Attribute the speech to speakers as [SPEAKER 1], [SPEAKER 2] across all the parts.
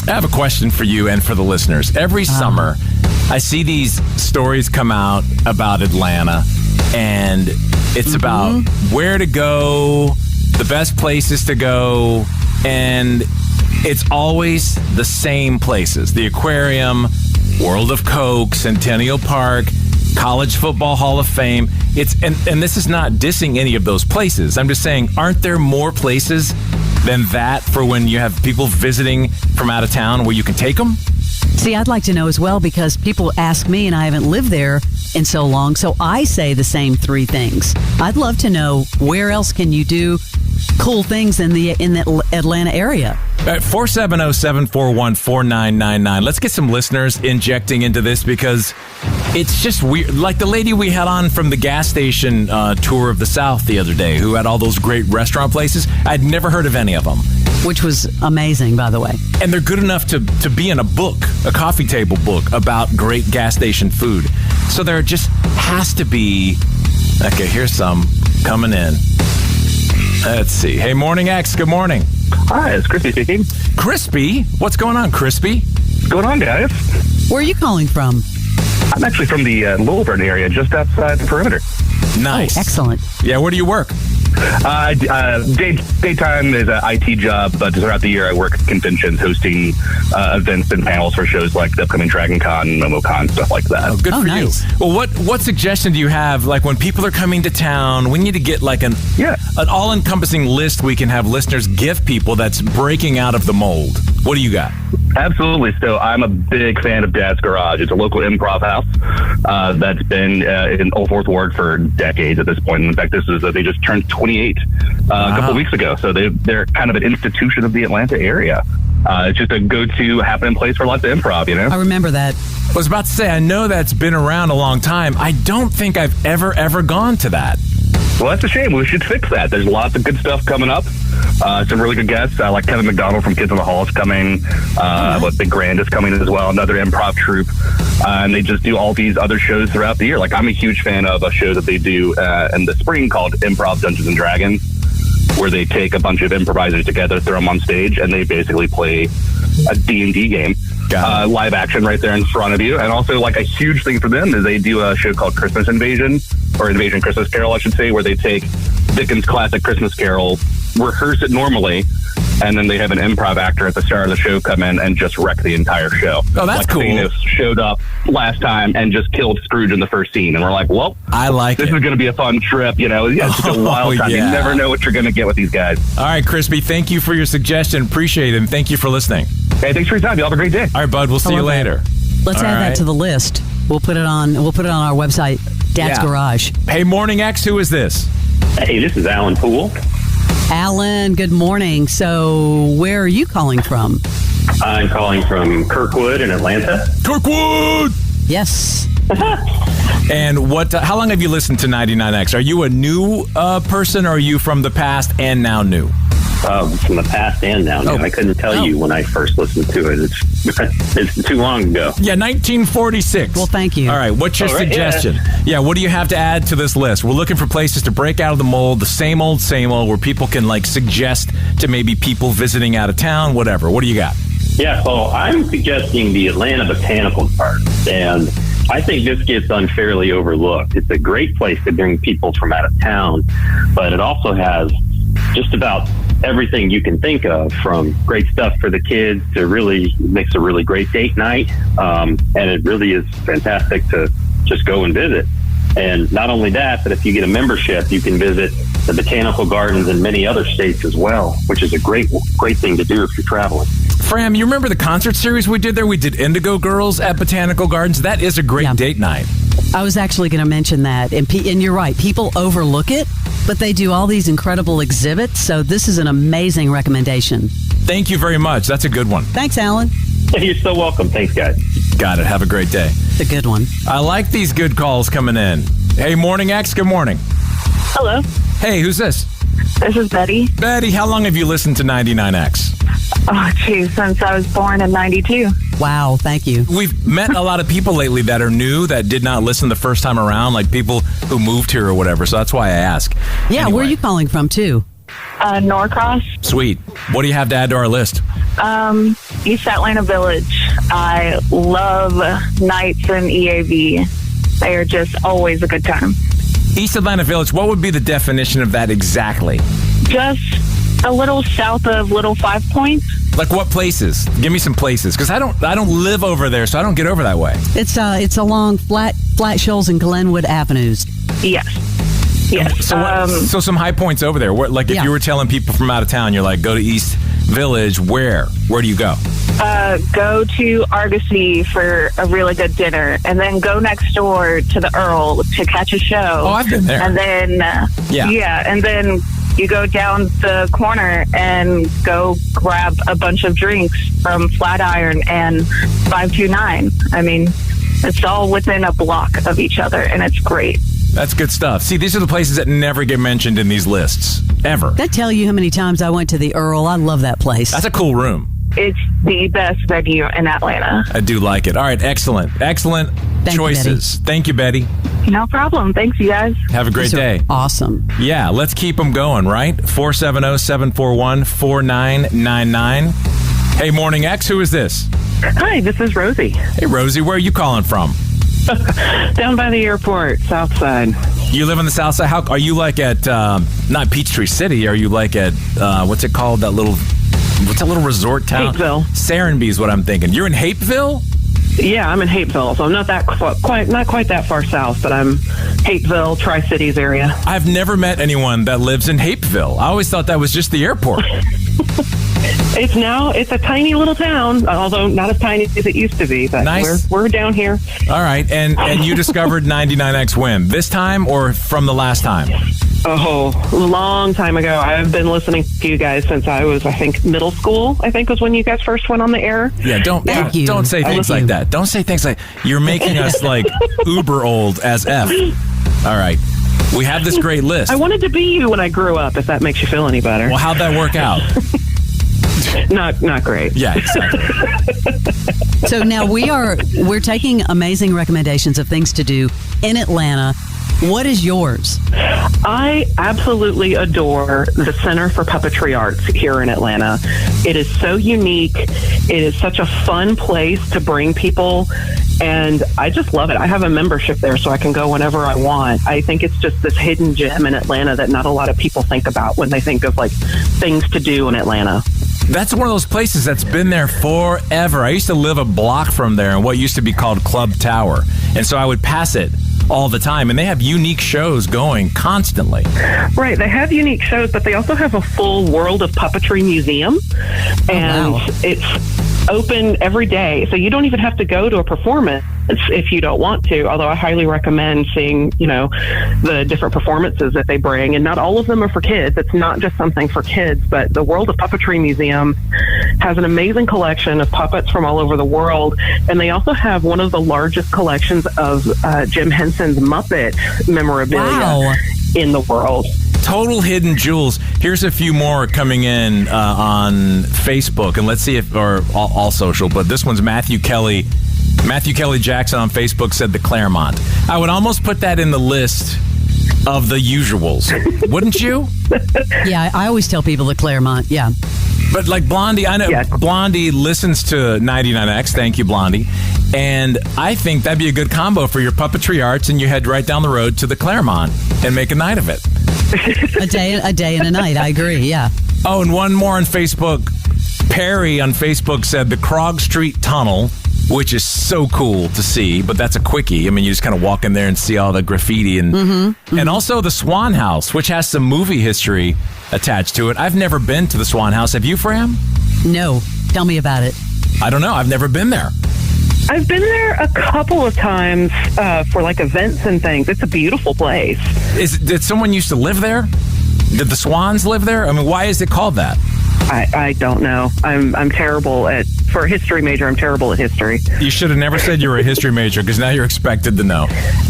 [SPEAKER 1] I have a question for you and for the listeners. Every summer, I see these stories come out about Atlanta, and it's about where to go, the best places to go, and it's always the same places. The Aquarium, World of Coke, Centennial Park, College Football Hall of Fame. And this is not dissing any of those places. I'm just saying, aren't there more places than that for when you have people visiting from out of town where you can take them?
[SPEAKER 2] See, I'd like to know as well, because people ask me and I haven't lived there in so long, so I say the same three things. I'd love to know, where else can you do cool things in the Atlanta area?
[SPEAKER 1] At 470-741-4999. Let's get some listeners injecting into this, because it's just weird. Like the lady we had on from the gas station tour of the South the other day, who had all those great restaurant places. I'd never heard of any of them.
[SPEAKER 2] Which was amazing, by the way.
[SPEAKER 1] And they're good enough to be in a book, a coffee table book about great gas station food. So there just has to be... Okay, here's some coming in. Let's see. Hey, Morning X, good morning.
[SPEAKER 3] Hi, it's Crispy speaking.
[SPEAKER 1] Crispy? What's going on, Crispy?
[SPEAKER 3] What's going on, guys?
[SPEAKER 2] Where are you calling from?
[SPEAKER 3] I'm actually from the Louisville area, just outside the perimeter.
[SPEAKER 1] Nice.
[SPEAKER 2] Oh, excellent.
[SPEAKER 1] Yeah, where do you work?
[SPEAKER 3] Daytime is an IT job, but throughout the year I work at conventions, hosting events and panels for shows like the upcoming Dragon Con, MomoCon, stuff like that.
[SPEAKER 1] Oh, good for
[SPEAKER 2] nice.
[SPEAKER 1] you. Well, what suggestion do you have? Like, when people are coming to town, we need to get like an all-encompassing list we can have listeners give people that's breaking out of the mold. What do you got?
[SPEAKER 3] Absolutely. So I'm a big fan of Dad's Garage. It's a local improv house that's been in Old Fourth Ward for decades at this point. In fact, they just turned 28 a couple of weeks ago. So they're kind of an institution of the Atlanta area. It's just a go-to happening place for lots of improv, you know?
[SPEAKER 2] I remember that.
[SPEAKER 1] I was about to say, I know that's been around a long time. I don't think I've ever gone to that.
[SPEAKER 3] Well, that's a shame. We should fix that. There's lots of good stuff coming up. Some really good guests, like Kevin McDonald from Kids in the Hall is coming. Big Grand is coming as well, another improv troupe. And they just do all these other shows throughout the year. Like, I'm a huge fan of a show that they do in the spring called Improv Dungeons and Dragons, where they take a bunch of improvisers together, throw them on stage, and they basically play a D&D game. Live action right there in front of you. And also, like, a huge thing for them is they do a show called Christmas Invasion, or Invasion Christmas Carol, I should say, where they take Dickens' classic Christmas Carol, rehearse it normally, and then they have an improv actor at the start of the show come in and just wreck the entire show.
[SPEAKER 1] Oh, that's cool.
[SPEAKER 3] Venus showed up last time and just killed Scrooge in the first scene, and we're like, well,
[SPEAKER 1] I like
[SPEAKER 3] this is going to be a fun trip, you know? Yeah, it's just a wild time.
[SPEAKER 1] Yeah.
[SPEAKER 3] You never know what you're going to get with these guys.
[SPEAKER 1] All right, Crispy, thank you for your suggestion. Appreciate it, and thank you for listening.
[SPEAKER 3] Hey, thanks for your time. You have a great day.
[SPEAKER 1] All right, bud, we'll see you later.
[SPEAKER 2] Let's add that to the list. We'll put it on our website, Dad's Garage.
[SPEAKER 1] Hey, Morning X, who is this?
[SPEAKER 4] Hey, this is Alan Poole.
[SPEAKER 2] Alan, good morning. So, where are you calling from?
[SPEAKER 4] I'm calling from Kirkwood in Atlanta.
[SPEAKER 1] Kirkwood!
[SPEAKER 2] Yes.
[SPEAKER 1] And how long have you listened to 99X? Are you a new person, or are you from the past and now new?
[SPEAKER 4] From the past and now.
[SPEAKER 1] Oh.
[SPEAKER 4] I couldn't tell you when I first listened to it. It's too long ago.
[SPEAKER 1] Yeah, 1946.
[SPEAKER 2] Well, thank you.
[SPEAKER 1] All right, what's your suggestion? Yeah, what do you have to add to this list? We're looking for places to break out of the mold, the same old, where people can, like, suggest to maybe people visiting out of town, whatever. What do you got?
[SPEAKER 4] Yeah, well, I'm suggesting the Atlanta Botanical Gardens, and I think this gets unfairly overlooked. It's a great place to bring people from out of town, but it also has just about everything you can think of, from great stuff for the kids to really makes a really great date night. And it really is fantastic to just go and visit. And not only that, but if you get a membership, you can visit the botanical gardens in many other states as well, which is a great thing to do if you're traveling.
[SPEAKER 1] Fram, you remember the concert series we did there? We did Indigo Girls at Botanical Gardens. That is a great date night.
[SPEAKER 2] I was actually going to mention that. And you're right. People overlook it, but they do all these incredible exhibits. So this is an amazing recommendation.
[SPEAKER 1] Thank you very much. That's a good one.
[SPEAKER 2] Thanks, Alan.
[SPEAKER 4] You're so welcome. Thanks, guys.
[SPEAKER 1] Got it. Have a great day.
[SPEAKER 2] It's a good one.
[SPEAKER 1] I like these good calls coming in. Hey, Morning X, good morning.
[SPEAKER 5] Hello.
[SPEAKER 1] Hey, who's this?
[SPEAKER 5] This is Betty.
[SPEAKER 1] Betty, how long have you listened to 99X?
[SPEAKER 5] Oh, geez, since I was born in 92.
[SPEAKER 2] Wow, thank you.
[SPEAKER 1] We've met a lot of people lately that are new, that did not listen the first time around, like people who moved here or whatever, so that's why I ask.
[SPEAKER 2] Yeah,
[SPEAKER 1] Anyway.
[SPEAKER 2] Where are you calling from, too?
[SPEAKER 5] Norcross.
[SPEAKER 1] Sweet. What do you have to add to our list?
[SPEAKER 5] East Atlanta Village. I love nights in EAV. They are just always a good time.
[SPEAKER 1] East Atlanta Village, what would be the definition of that exactly?
[SPEAKER 5] Just a little south of Little 5 Points.
[SPEAKER 1] Like what places? Give me some places, because I don't live over there, so I don't get over that way.
[SPEAKER 2] It's along Flat Shoals and Glenwood Avenues.
[SPEAKER 5] Yes. Yes.
[SPEAKER 1] So some high points over there. Like if you were telling people from out of town, you're like, go to East Village. Where do you go?
[SPEAKER 5] Go to Argosy for a really good dinner, and then go next door to the Earl to catch a show.
[SPEAKER 1] Oh, I've been there.
[SPEAKER 5] And then and then you go down the corner and go grab a bunch of drinks from Flatiron and 529. I mean, it's all within a block of each other, and it's great.
[SPEAKER 1] That's good stuff. See, these are the places that never get mentioned in these lists, ever.
[SPEAKER 2] That tell you how many times I went to the Earl. I love that place.
[SPEAKER 1] That's a cool room.
[SPEAKER 5] It's the best venue in Atlanta.
[SPEAKER 1] I do like it. All right, excellent choices. Thank you, Betty.
[SPEAKER 5] No problem. Thanks, you guys.
[SPEAKER 1] Have a great day.
[SPEAKER 2] Awesome.
[SPEAKER 1] Yeah, let's keep them going, right? 470-741-4999. Hey, Morning X, who is this?
[SPEAKER 6] Hi, this is Rosie.
[SPEAKER 1] Hey, Rosie, where are you calling from?
[SPEAKER 6] Down by the airport, south side.
[SPEAKER 1] You live on the south side? How are you like at, not Peachtree City, are you like at, what's it called, what's that little resort town?
[SPEAKER 6] Hapeville.
[SPEAKER 1] Serenbe is what I'm thinking. You're in Hapeville?
[SPEAKER 6] Yeah, I'm in Hapeville, so I'm not quite that far south, but I'm Hapeville, Tri-Cities area.
[SPEAKER 1] I've never met anyone that lives in Hapeville. I always thought that was just the airport.
[SPEAKER 6] It's a tiny little town, although not as tiny as it used to be, but
[SPEAKER 1] nice.
[SPEAKER 6] We're down here.
[SPEAKER 1] All right, and you discovered 99X when? This time or from the last time?
[SPEAKER 6] Oh, a long time ago. I've been listening to you guys since I was, I think, middle school, I think was when you guys first went on the air.
[SPEAKER 1] Yeah, don't say things like that. Don't say things like, you're making us like uber old as F. All right. We have this great list.
[SPEAKER 6] I wanted to be you when I grew up, if that makes you feel any better.
[SPEAKER 1] Well, how'd that work out?
[SPEAKER 6] Not great.
[SPEAKER 1] Yeah, exactly.
[SPEAKER 2] So now we're taking amazing recommendations of things to do in Atlanta. What is yours?
[SPEAKER 6] I absolutely adore the Center for Puppetry Arts here in Atlanta. It is so unique. It is such a fun place to bring people, and I just love it. I have a membership there so I can go whenever I want. I think it's just this hidden gem in Atlanta that not a lot of people think about when they think of like things to do in Atlanta.
[SPEAKER 1] That's one of those places that's been there forever. I used to live a block from there in what used to be called Club Tower, and so I would pass it all the time, and they have unique shows going constantly.
[SPEAKER 6] Right, they have unique shows, but they also have a full World of Puppetry museum, and it's open every day, so you don't even have to go to a performance if you don't want to, although I highly recommend seeing, the different performances that they bring, and not all of them are for kids. It's not just something for kids, but the World of Puppetry Museum has an amazing collection of puppets from all over the world, and they also have one of the largest collections of Jim Henson's Muppet memorabilia in the world.
[SPEAKER 1] Total hidden jewels. Here's a few more coming in on Facebook, and let's see if, or all social, but this one's Matthew Kelly Jackson on Facebook said the Claremont. I would almost put that in the list of the usuals. Wouldn't you?
[SPEAKER 2] Yeah, I always tell people the Claremont, yeah.
[SPEAKER 1] But like Blondie, I know Blondie listens to 99X. Thank you, Blondie. And I think that'd be a good combo for your puppetry arts, and you head right down the road to the Claremont and make a night of it.
[SPEAKER 2] A day and a night, I agree, yeah.
[SPEAKER 1] Oh, and one more on Facebook. Perry on Facebook said the Krog Street Tunnel, which is so cool to see, but that's a quickie. I mean, you just kind of walk in there and see all the graffiti. And also the Swan House, which has some movie history attached to it. I've never been to the Swan House. Have you, Fram?
[SPEAKER 2] No. Tell me about it.
[SPEAKER 1] I don't know. I've never been there.
[SPEAKER 6] I've been there a couple of times for like events and things. It's a beautiful place.
[SPEAKER 1] Did someone used to live there? Did the Swans live there? I mean, why is it called that?
[SPEAKER 6] I don't know. I'm terrible for a history major, I'm terrible at history.
[SPEAKER 1] You should have never said you were a history major, because now you're expected to know.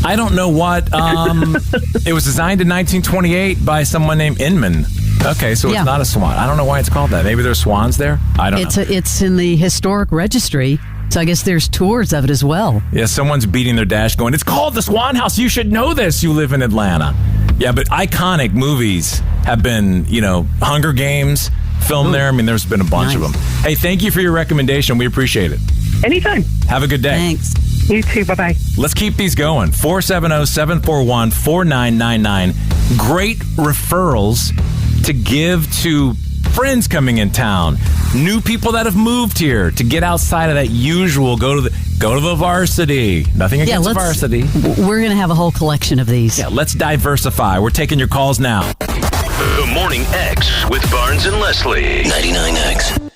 [SPEAKER 1] I don't know what. It was designed in 1928 by someone named Inman. Okay, so it's not a swan. I don't know why it's called that. Maybe there's swans there? I don't know.
[SPEAKER 2] It's in the historic registry, so I guess there's tours of it as well.
[SPEAKER 1] Yeah, someone's beating their dash going, it's called the Swan House. You should know this. You live in Atlanta. Yeah, but iconic movies have been, Hunger Games, filmed there. I mean, there's been a bunch of them. Hey, thank you for your recommendation. We appreciate it.
[SPEAKER 6] Anytime.
[SPEAKER 1] Have a good day.
[SPEAKER 2] Thanks.
[SPEAKER 6] You too. Bye-bye.
[SPEAKER 1] Let's keep these going. 470-741-4999. Great referrals to give to friends coming in town, new people that have moved here, to get outside of that usual go to the varsity. Nothing against the varsity.
[SPEAKER 2] We're going to have a whole collection of these.
[SPEAKER 1] Yeah, let's diversify. We're taking your calls now.
[SPEAKER 7] The Morning X with Barnes and Leslie. 99X.